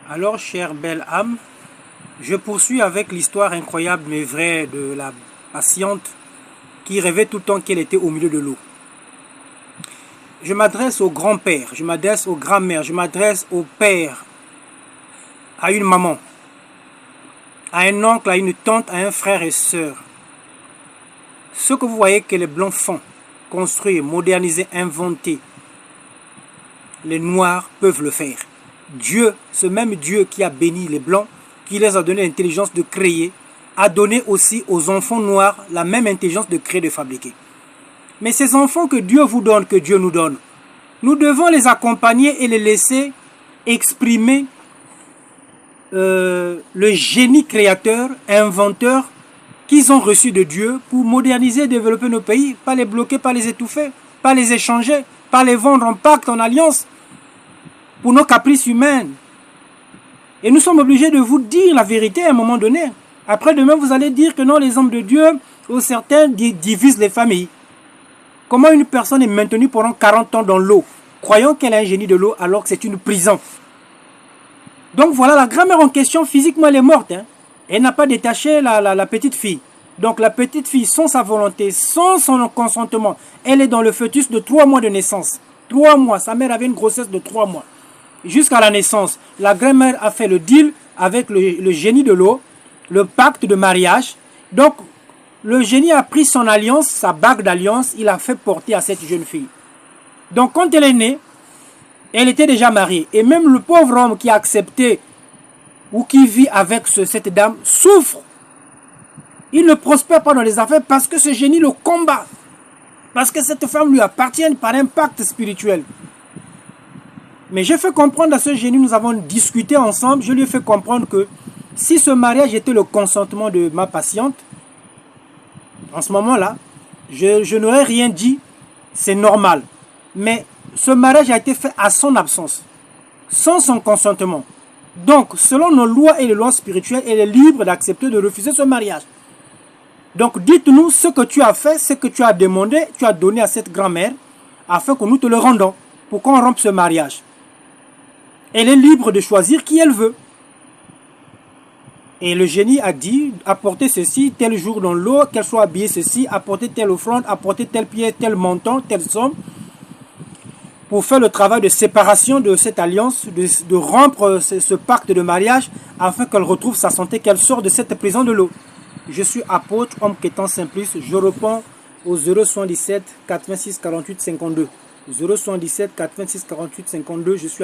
Alors, chère belle âme, je poursuis avec l'histoire incroyable mais vraie de la patiente qui rêvait tout le temps qu'elle était au milieu de l'eau. Je m'adresse au grand-père, je m'adresse aux grand-mères, je m'adresse au père, à une maman, à un oncle, à une tante, à un frère et sœur. Ce que vous voyez que les blancs font, construire, moderniser, inventer, les noirs peuvent le faire. Dieu, ce même Dieu qui a béni les blancs, qui les a donné l'intelligence de créer, a donné aussi aux enfants noirs la même intelligence de créer, de fabriquer. Mais ces enfants que Dieu vous donne, que Dieu nous donne, nous devons les accompagner et les laisser exprimer le génie créateur, inventeur qu'ils ont reçu de Dieu pour moderniser et développer nos pays, pas les bloquer, pas les étouffer, pas les échanger, pas les vendre en pacte, en alliance, pour nos caprices humains. Et nous sommes obligés de vous dire la vérité à un moment donné. Après demain, vous allez dire que non, les hommes de Dieu, ou certains divisent les familles. Comment une personne est maintenue pendant 40 ans dans l'eau, croyant qu'elle a un génie de l'eau alors que c'est une prison. Donc voilà, la grand-mère en question, physiquement, elle est morte. Elle n'a pas détaché la petite fille. Donc la petite fille, sans sa volonté, sans son consentement, elle est dans le fœtus de 3 mois de naissance. 3 mois, sa mère avait une grossesse de 3 mois. Jusqu'à la naissance, la grand-mère a fait le deal avec le génie de l'eau, le pacte de mariage. Donc, le génie a pris son alliance, sa bague d'alliance, il a fait porter à cette jeune fille. Donc, quand elle est née, elle était déjà mariée. Et même le pauvre homme qui a accepté ou qui vit avec cette dame souffre. Il ne prospère pas dans les affaires parce que ce génie le combat. Parce que cette femme lui appartient par un pacte spirituel. Mais j'ai fait comprendre à ce génie, nous avons discuté ensemble, je lui ai fait comprendre que si ce mariage était le consentement de ma patiente, en ce moment-là, je n'aurais rien dit, c'est normal. Mais ce mariage a été fait à son absence, sans son consentement. Donc, selon nos lois et les lois spirituelles, elle est libre d'accepter de refuser ce mariage. Donc, dites-nous ce que tu as fait, ce que tu as demandé, tu as donné à cette grand-mère, afin que nous te le rendons, pour qu'on rompe ce mariage. Elle est libre de choisir qui elle veut. Et le génie a dit, apportez ceci, tel jour dans l'eau, qu'elle soit habillée ceci, apportez telle offrande, apportez tel pied, tel montant, telle somme, pour faire le travail de séparation de cette alliance, de rompre ce pacte de mariage, afin qu'elle retrouve sa santé, qu'elle sorte de cette prison de l'eau. Je suis apôtre, homme quêtant simpliste, je réponds au 077 86 48 52. 077 86 48 52, je suis